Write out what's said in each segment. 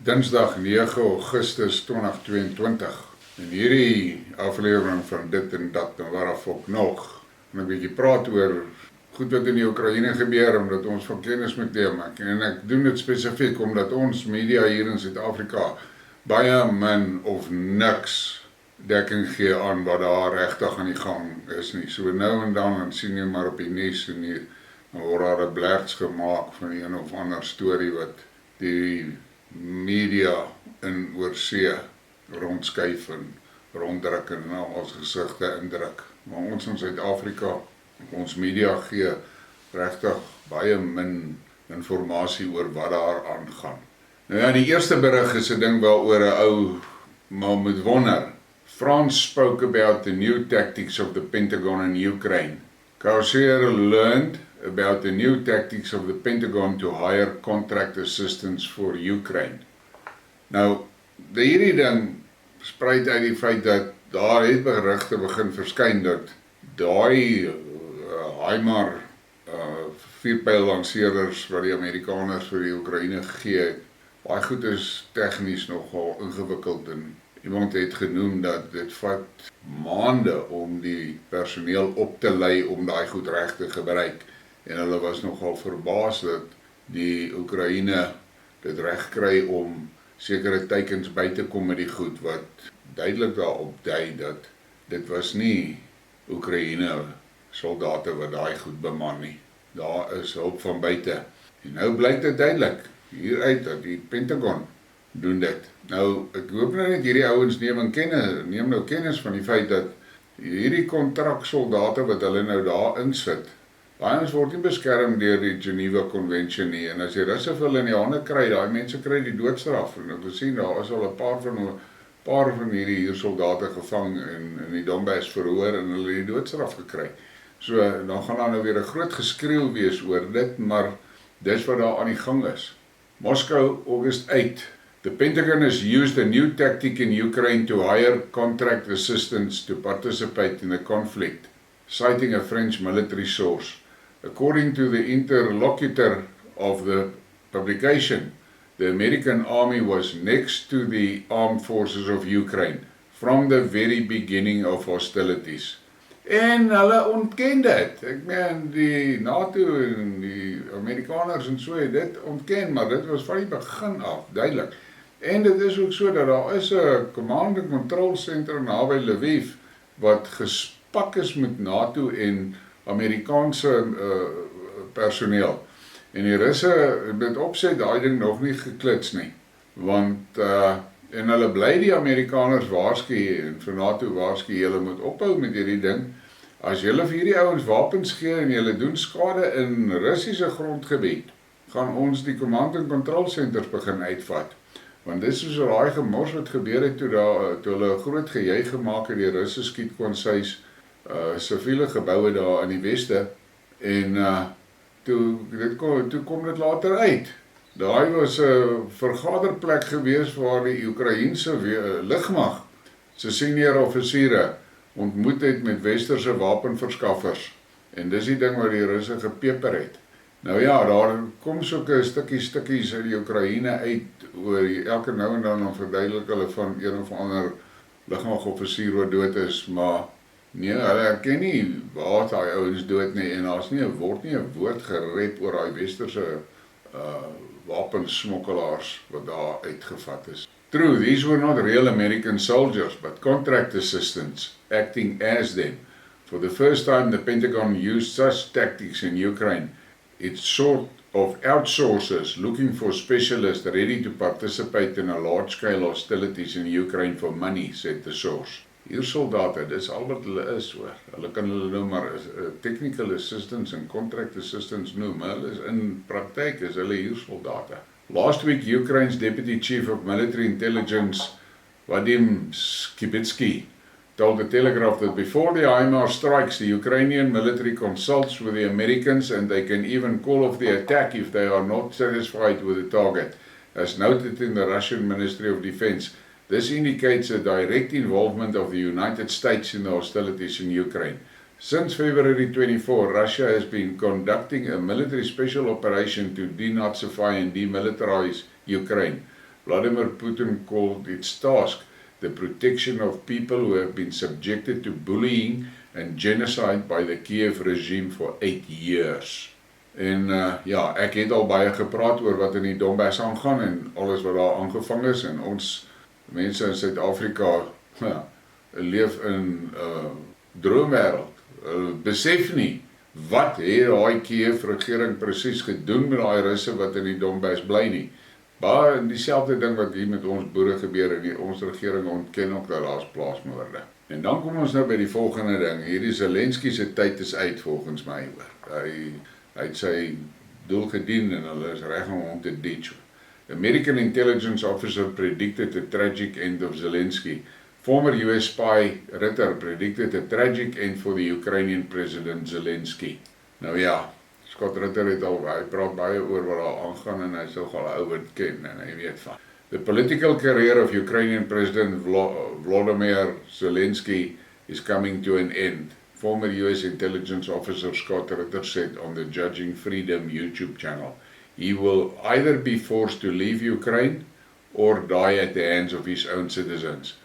Dinsdag 9 Augustus 2022. In hierdie aflewering van dit en dat en waaraf ook nog, en 'n bietjie praat oor goed wat in die Oekraïne gebeur, omdat ons van kennis moet neem. En ek doen dit spesifiek omdat ons media hier in Suid-Afrika baie min of niks dekking gee aan wat daar regtig aan die gang is nie. So nou en dan sien jy maar op die nuus en dan word daar 'n blerts gemaak van een of ander storie wat die media in oorsee rondskuif en ronddruk en na ons gesigte indruk. Maar ons in Suid-Afrika, ons media gee regtig baie min informasie oor wat daar aangaan. Nou ja, die eerste berig is 'n ding waaroor 'n ou maar moet wonder. France spoke about the new tactics of the Pentagon in Ukraine. Kauser learned about the new tactics of the Pentagon to hire contract assistance for Ukraine. Nou, hierdie ding spruit uit die feit dat daar het berigte begin verskyn dat daai HIMARS vuurpyllanseerders wat die Amerikaners vir die Oekraïne gegee het, baie goed is tegnies nogal ingewikkeld en iemand het genoem dat dit vat maande om die personeel op te lei om daai goed reg te gebruik. En hulle was nogal verbaas dat die Oekraïne dit reg kry om sekere teikens by te kom met die goed wat duidelik daarop dui dat dit was nie Oekraïne soldate wat daai goed beman nie. Daar is hulp van buite. En nou blyk dit duidelik hieruit dat die Pentagon doen dit. Nou, ek hoop nou net hierdie ouens neem nou kennis van die feit dat hierdie kontraksoldate wat hulle nou daar insit, daai ons word nie beskerm deur die Geneva Convention nie, en as die Russe vir hulle in die hande kry, daai mense kry die doodstraf, en ek gesien, daar is al 'n paar van hierdie soldate gevang en in die Donbass verhoor en hulle die doodstraf gekry. So, dan gaan daar nou weer 'n groot geskreeu wees oor dit, maar dis wat daar aan die gang is. Moscow, August 8. The Pentagon has used a new tactic in Ukraine to hire contract assistants to participate in the conflict, citing a French military source. According to the interlocutor of the publication, the American army was next to the armed forces of Ukraine from the very beginning of hostilities. En hulle ontken dit. Ek meen, die NATO en die Amerikaners en so het dit ontken, maar dit was van die begin af, duidelik. En dit is ook so dat daar is 'n command and control center naby Lviv wat gespak is met NATO en Amerikaanse personeel. En die Russe het opset daai ding nog nie gekluts nie. Want en hulle bly die Amerikaners waarsku en vir NATO waarsku, julle moet ophou met hierdie ding. As julle vir hierdie ouens wapens gee en julle doen skade in Russiese grondgebied, gaan ons die command and control centers begin uitvat. Want dit is so daai gemors wat gebeur het toe hulle 'n groot gejuig gemaak het, die Russe skiet konsuis siviele geboue daar in die weste, en toe kom dit later uit. Daai was 'n vergaderplek gewees waar die Oekraïense lugmag se senior offisiere ontmoet het met westerse wapenverskaffers. En dis die ding wat die Russe gepeper het. Nou ja, daar kom soke stukkies uit die Oekraïne uit oor elke nou en dan verduidelik hulle van een of ander lugmagoffisier wat dood is, maar nee, hulle erken nie waar daai ouens dood nie, en daar's word nie 'n woord gerep oor daai westerse wapensmokkelaars wat daar uitgevat is. True, these were not real American soldiers, but contract assistants acting as them. For the first time, the Pentagon used such tactics in Ukraine. It sort of outsources looking for specialists ready to participate in a large-scale hostilities in Ukraine for money, said the source. Hier soldate, dis al wat hulle is hoor. Hulle kan hulle nou maar technical assistants en contract assistants noem, maar hulle is in praktyk is hulle hier soldate. Last week, Ukraine's Deputy Chief of Military Intelligence, Vadim Skibitsky, told the Telegraph that before the HIMARS strikes, the Ukrainian military consults with the Americans and they can even call off the attack if they are not satisfied with the target, as noted in the Russian Ministry of Defense. This indicates a direct involvement of the United States in the hostilities in Ukraine. Since February 24, Russia has been conducting a military special operation to denazify and demilitarize Ukraine. Vladimir Putin called its task the protection of people who have been subjected to bullying and genocide by the Kiev regime for 8 years. En ja, ek het al baie gepraat oor wat in die Donbass aangaan en alles wat daar aangevang is, en ons mense in Suid-Afrika leef in 'n droomwêreld. Besef nie wat het daai Kiev regering presies gedoen met daai Russe wat in die Donbass bly nie. Maar dieselfde ding wat hier met ons boere gebeur, en ons regering ontken ook dat daar's plaasmoorde. En dan kom ons nou by die volgende ding. Hierdie Zelensky se tyd is uit volgens my. Hy het sy doel gedien en hulle is reg om hom te ditch. American intelligence officer predicted a tragic end of Zelensky. Former US spy Ritter predicted a tragic end for the Ukrainian president Zelensky. Nou ja, Scott Ritter het al, hy praat baie oor wat daar aangaan en hy sal al ouer ken en hy weet van. The political career of Ukrainian President Volodymyr Zelensky is coming to an end, former US intelligence officer Scott Ritter said on the Judging Freedom YouTube channel. He will either be forced to leave Ukraine or die at the hands of his own citizens,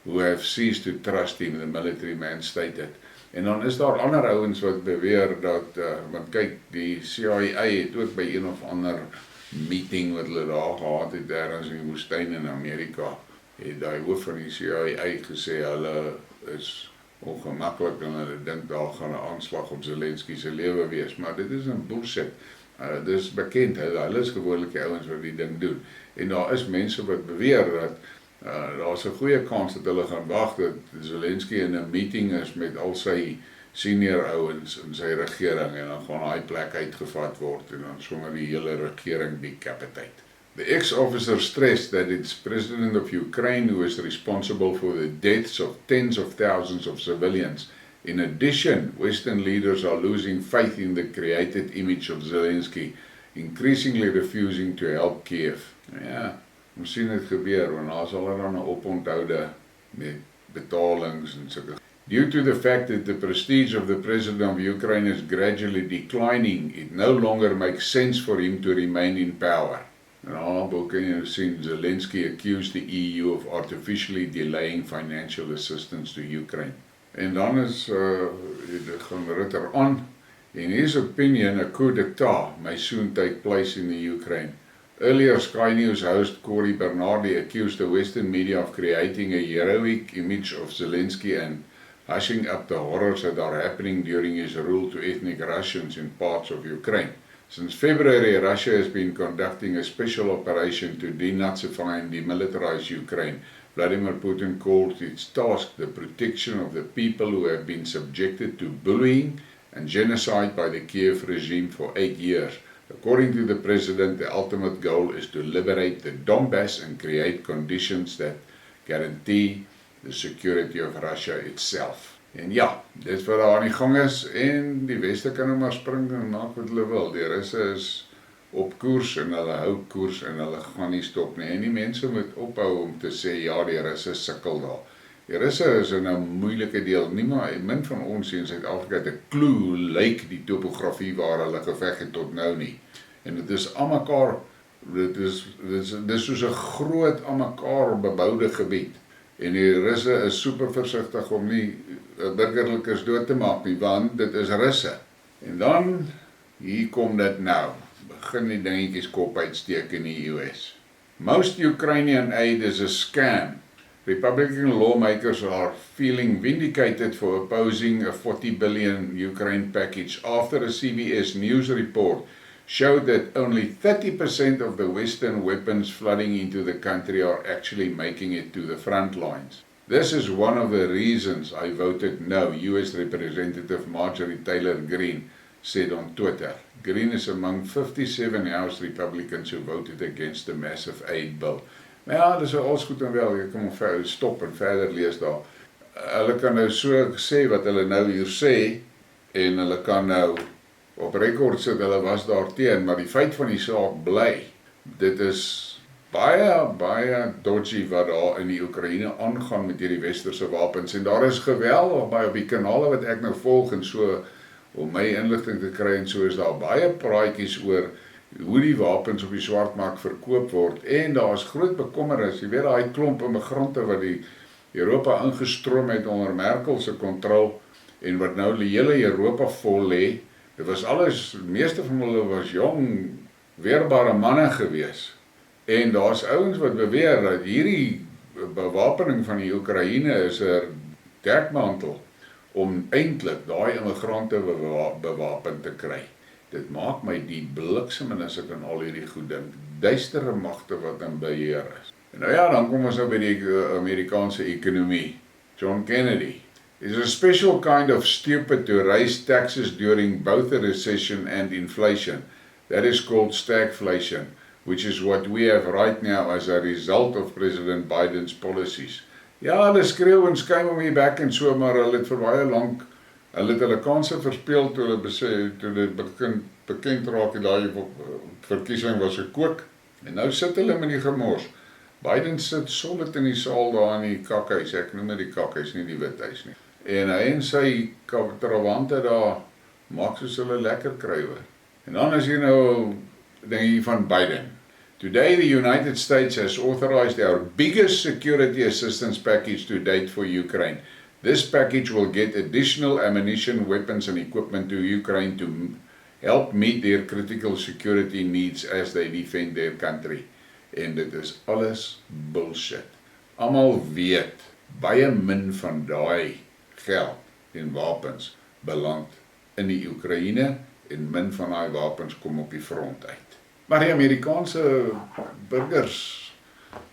who have ceased to trust him, the military man stated. En dan is daar ander ouens wat beweer dat, want kyk, die CIA het ook by een of ander meeting wat hulle daar gehad het, ergens in die woestyn in Amerika, het die hoof van die CIA gesê, hulle is ongemaklik en hulle dink daar gaan 'n aanslag op Zelensky se lewe wees, maar dit is 'n bullshit. Dit is bekend, hulle is gewoonlik ouens wat die ding doen. En daar is mense wat beweer dat daar's 'n goeie kans dat hulle gaan wag dat Zelensky in 'n meeting is met al sy senior ouens in sy regering en dan gaan hy plek uitgevat word en dan sommer die hele regering decapitate. The ex-officer stressed that it's president of Ukraine who is responsible for the deaths of tens of thousands of civilians. In addition, Western leaders are losing faith in the created image of Zelensky, increasingly refusing to help Kiev. Ja, ons sien dit gebeur, want daar sal er dan 'n oponthoud met betalings en sulke. Due to the fact that the prestige of the president of Ukraine is gradually declining, it no longer makes sense for him to remain in power. En daarbo kan jy sien, Zelensky accused the EU of artificially delaying financial assistance to Ukraine. En dan is, gaan Ritter aan, in his opinion, a coup d'etat may soon take place in the Ukraine. Earlier, Sky News host Corey Bernardi accused the Western media of creating a heroic image of Zelensky and hushing up the horrors that are happening during his rule to ethnic Russians in parts of Ukraine. Since February, Russia has been conducting a special operation to denazify and demilitarize Ukraine. Vladimir Putin called its task the protection of the people who have been subjected to bullying and genocide by the Kiev regime for 8 years. According to the president, the ultimate goal is to liberate the Donbass and create conditions that guarantee the security of Russia itself. En ja, dit wat daar aan die gang is, en die Weste kan nou maar spring en maak wat hulle wil. Die Russe is op koers en hulle hou koers en hulle gaan nie stop nie. En die mense moet ophou om te sê, ja, die Russe sukkel daar. Die Russe is in 'n moeilike deel. Min van ons in Suid-Afrika het 'n klou hoe lyk die topografie waar hulle geveg het tot nou nie. En dit is almekaar, dit is soos 'n groot almekaar beboude gebied. En die Russe is super versigtig om nie burgerlikes dood te maak nie, want dit is Russe. En dan, hier kom dit nou, begin die dingetjies kop uitsteek in die US. Most Ukrainian aid is a scam. Republican lawmakers are feeling vindicated for opposing a $40 billion Ukraine package after a CBS News report showed that only 30% of the Western weapons flooding into the country are actually making it to the front lines. This is one of the reasons I voted no, US Representative Marjorie Taylor Greene said on Twitter. Greene is among 57 House Republicans who voted against the massive aid bill. Maar ja, dis alles goed en wel, jy kan hom stop en verder lees daar. Hulle kan nou so sê wat hulle nou hier sê, en hulle kan nou op rekord sit, hulle was daar teen, maar die feit van die saak bly, dit is baie dodgy wat daar in die Oekraïne aangaan met hierdie westerse wapens, en daar is geweldig baie op die kanale wat ek nou volg en so, om my inligting te kry en so is daar baie praatjies oor hoe die wapens op die swartmark verkoop word, en daar is groot bekommernis, jy weet daai klomp immigrante wat die Europa ingestroom het onder Merkel se kontrol, en wat nou die hele Europa vol lê, dit was alles, die meeste van hulle was jong, weerbare manne gewees, en daar's ouens wat beweer dat hierdie bewapening van die Oekraïne is 'n dekmantel om eintlik daai immigrante bewapen te kry. Dit maak my die bliksem en as ek aan al hierdie goed dink, duistere magte wat in beheer is. En nou ja, dan kom ons nou by die Amerikaanse ekonomie. John Kennedy. It's a special kind of stupid to raise taxes during both a recession and inflation. That is called stagflation, which is what we have right now as a result of President Biden's policies. Ja, hulle skreeu en skuim om die bek en so, maar hulle het vir baie lank, hulle het hulle kanse verspeel toe hulle bekend raak dat daai verkiesing was gekook, en nou sit hulle met die gemors. Biden sit solid in die saal daar in die kakhuis, ek noem dit die kakhuis, nie die withuis nie. En hy en sy trawante daar maak soos hulle lekker kry hoor. En dan is hier nou dingie van Biden. Today the United States has authorized our biggest security assistance package to date for Ukraine. This package will get additional ammunition, weapons and equipment to Ukraine to help meet their critical security needs as they defend their country. En dit is alles bullshit. Almal weet, baie min van daai geld en wapens beland in die Oekraïne en min van daai wapens kom op die front uit. Maar die Amerikaanse burgers,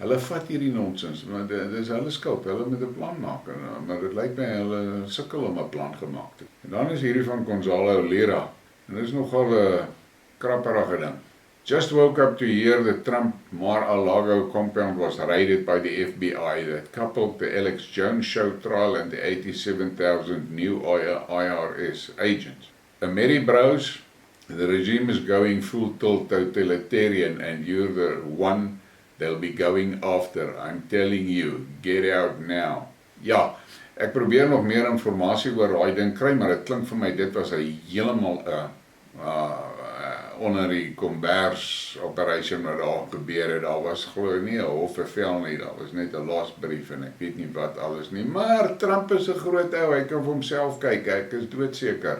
hulle vat hierdie nonsens, want dit is hulle skuld, hulle moet 'n plan maak, maar dit lyk my hulle sukkel om 'n plan gemaak te. En dan is hierdie van Gonzalo Lira, en dit is nogal 'n krapperige ding. Just woke up to hear the Trump Mar-a-Lago compound was raided by the FBI that coupled the Alex Jones show trial and the 87,000 new IRS agents. Mary Bros, the regime is going full tilt totalitarian and you're the one they'll be going after. I'm telling you, get out now. Ja, ek probeer nog meer inligting oor daai ding kry, maar dit klink vir my dit was 'n heeltemal onder die kombers operation wat daar gebeur het. Daar was glo nie 'n hofbevel nie, daar was net 'n losbrief en ek weet nie wat alles nie. Maar Trump is 'n groot ou, hy kan vir homself kyk, ek is doodseker.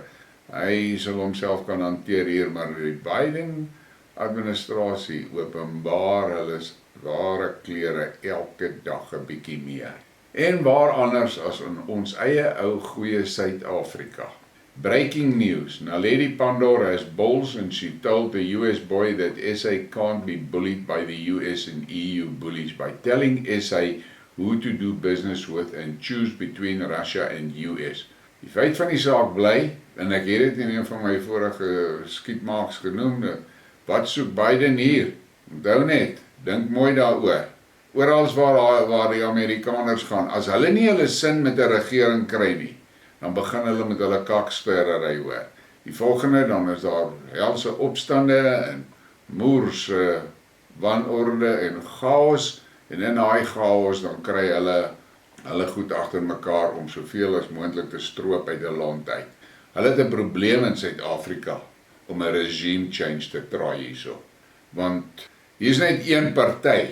Hy sal homself kan hanteer hier, maar die Biden administrasie openbaar hulle ware klere elke dag 'n bietjie meer. En waar anders as in ons eie ou goeie Suid-Afrika. Breaking news. Naledi Pandor has balls and she told the US boy that SA can't be bullied by the US and EU bullies by telling SA who to do business with and choose between Russia and US. Die feit van die saak bly, en ek het dit in een van my vorige Skidmarks genoem, wat soek Biden hier? Onthou net, dink mooi daaroor. Oral waar die Amerikaners gaan, as hulle nie hulle sin met 'n regering kry nie, dan begin hulle met hulle kaksterrery hoor. Die volgende, dan is daar helse opstande en moerse wanorde en chaos, en in daai chaos dan kry hulle goed agter mekaar om soveel as moontlik te stroop uit 'n land uit. Hulle het 'n probleem in Suid-Afrika om 'n regime change te try hierso. Want hier is net een party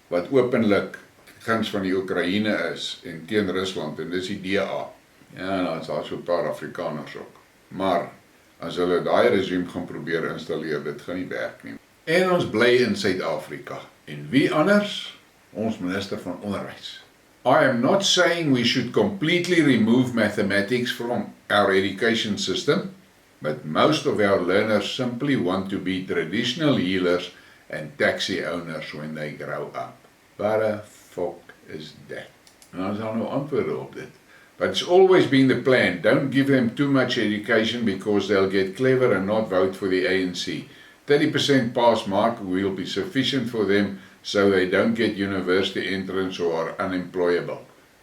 wat openlik guns van die Oekraïne is en teen Rusland, en dis die DA. Ja, en dan is daar so 'n paar Afrikaners ook. Maar as hulle daai regime gaan probeer installeer, dit gaan nie werk nie. En ons bly in Suid-Afrika. En wie anders? Ons minister van onderwys. I am not saying we should completely remove mathematics from our education system, but most of our learners simply want to be traditional healers and taxi owners when they grow up. What the fuck is that? En dan is daar nou antwoorde op dit. But it's always been the plan. Don't give them too much education because they'll get clever and not vote for the ANC. 30% pass mark will be sufficient for them so they don't get university entrance or are unemployable.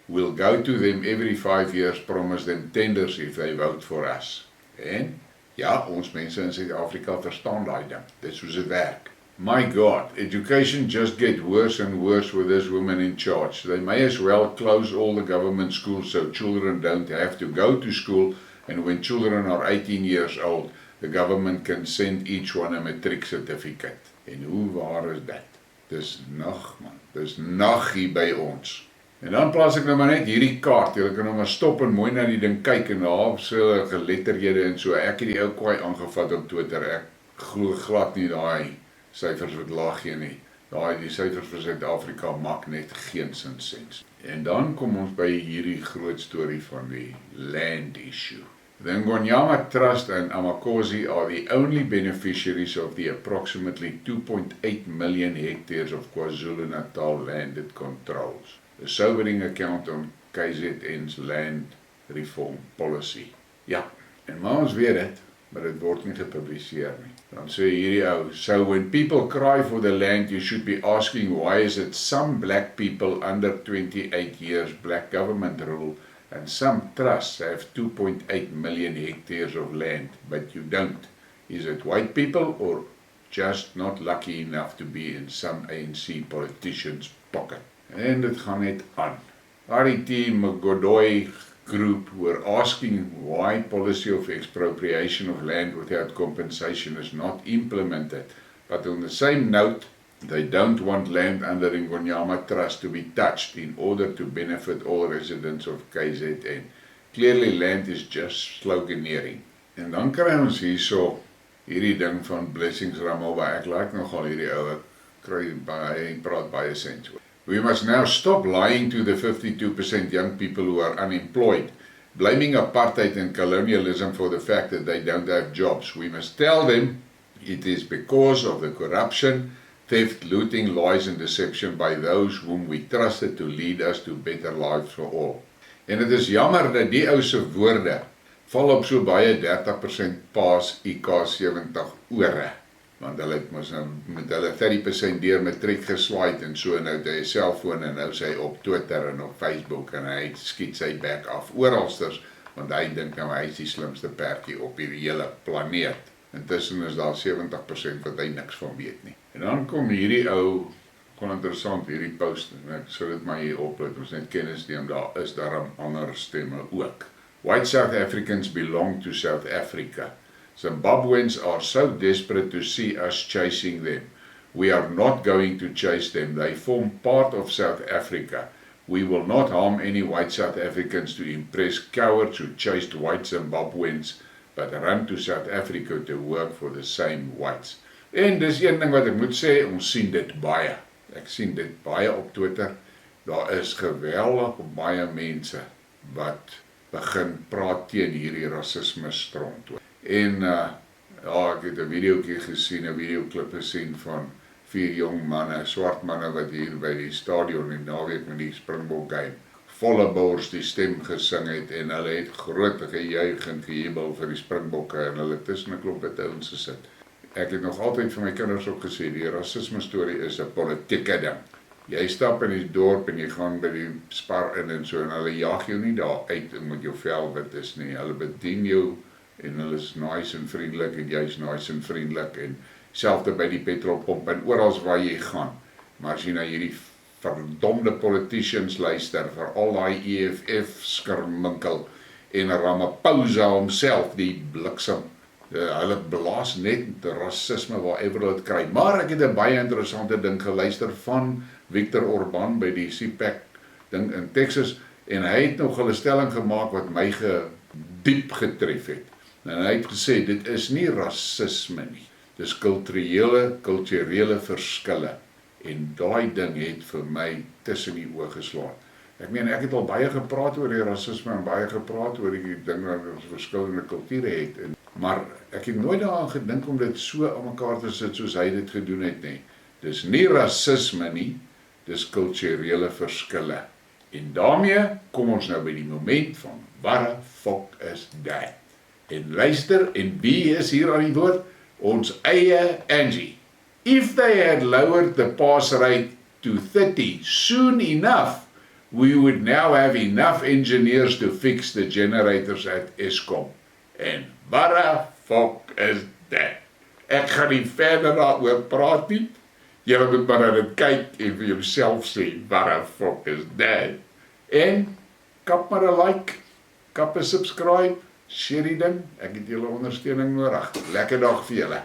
We'll go to them every 5 years, promise them tenders if they vote for us. En ja, ons mense in Suid-Afrika verstaan daai ding. Dis hoe dit werk. My God, education just gets worse and worse with this woman in charge. They may as well close all the government schools so children don't have to go to school, and when children are 18 years old, the government can send each one a matric certificate. En hoe waar is dit? Dis nag man, dis nag hier by ons. En dan plaas ek nou maar net hierdie kaart, jy kan nou maar stop en mooi na die ding kyk en daar so geletterhede en so, ek het die ou kwaai aangevat op Twitter, ek glo glad nie daai syfers wat laag gee nie. Die syfers vir Suid-Afrika maak net geen sens. En dan kom ons by hierdie groot storie van die land issue. The Ngonyama Trust and Amakosi are the only beneficiaries of the approximately 2.8 million hectares of KwaZulu-Natal land it controls. The sobering account on KZN's land reform policy. Ja, en maar ons weet dit, maar dit word nie gepubliseer nie. Dan sê hierdie ou, so when people cry for the land, you should be asking why is it some black people under 28 years black government rule and some trusts have 2.8 million hectares of land, but you don't. Is it white people or just not lucky enough to be in some ANC politician's pocket? En dit gaan net aan. Daardie team Godoy group were asking why policy of expropriation of land without compensation is not implemented. But on the same note, they don't want land under Ngonyama Trust to be touched in order to benefit all residents of KZN. Clearly land is just sloganeering. En dan kry ons hierso hierdie ding van Blessings Ramoba. Ek like nogal hierdie ou, kry baie, praat baie sens oor. We must now stop lying to the 52% young people who are unemployed, blaming apartheid and colonialism for the fact that they don't have jobs. We must tell them it is because of the corruption, theft, looting, lies and deception by those whom we trusted to lead us to better lives for all. En het is jammer dat die ou se woorde val op so baie 30% paas IK70 ore. Want hulle het mos nou met hulle 30% deur matriek geslaai en so nou het hy 'n selfoon en nou sy op Twitter en op Facebook en hy skiet sy bek af oralsters want hy dink nou hy is die slimste perdjie op hierdie hele planeet. Intussen is daar 70% wat hy niks van weet nie. En dan kom hierdie ou, kon interessant hierdie post en ek sou dit maar hier oplet, ons net kennis neem, daar is daarom ander stemme ook. White South Africans belong to South Africa. Zimbabweans are so desperate to see us chasing them. We are not going to chase them. They form part of South Africa. We will not harm any white South Africans to impress cowards who chased white Zimbabweans, but run to South Africa to work for the same whites. En dis een ding wat ek moet sê, ons sien dit baie. Ek sien dit baie op Twitter. Daar is geweldig baie mense wat begin praat teen hierdie rasisme stront. En ja, ek het 'n videoetjie gesien, 'n videoklip gesien van 4 jong manne, swart manne wat hier by die stadion in naweek met die Springbok game volle bors die stem gesing het en hulle het groot gejuig en gejubel vir die Springbokke en hulle tussen 'n klomp wit ouens gesit. Ek het nog altyd vir my kinders ook gesê, die rasisme storie is 'n politieke ding. Jy stap in die dorp en jy gaan by die Spar in en so en hulle jaag jou nie daar uit met jou vel wit is nie. Hulle bedien jou en hulle is nice en vriendelik en jy is nice en vriendelik en selfde by die petrolpomp en oral waar jy gaan. Maar as jy na hierdie verdomde politicians luister vir al daai EFF skirminkel en Ramaphosa homself, die bliksem, hulle blaas net rasisme waarever hulle dit kry. Maar ek het 'n baie interessante ding geluister van Victor Orban by die CPAC ding in Texas en hy het nog 'n stelling gemaak wat my diep getref het. En hy het gesê, dit is nie rasisme nie, dis kulturele verskille. En daai ding het vir my tussen die oë geslaan. Ek meen, ek het al baie gepraat oor die rasisme en baie gepraat oor die ding wat ons verskillende kulture het. Maar ek het nooit daaraan gedink om dit so aan mekaar te sit soos hy dit gedoen het nie. Dis nie rasisme nie, dis kulturele verskille. En daarmee kom ons nou by die moment van, wat fok is dit? En luister, en wie is hier aan die woord? Ons eie Angie. If they had lowered the pass rate to 30 soon enough, we would now have enough engineers to fix the generators at Eskom. En wat fok is dit? Ek gaan nie verder daaroor praat nie. Julle moet maar na dit kyk en vir jouself sê, wat fok is dit? En kap maar 'n like, kap 'n subscribe, Sê die ding, ek het julle ondersteuning nodig. Lekker dag vir julle.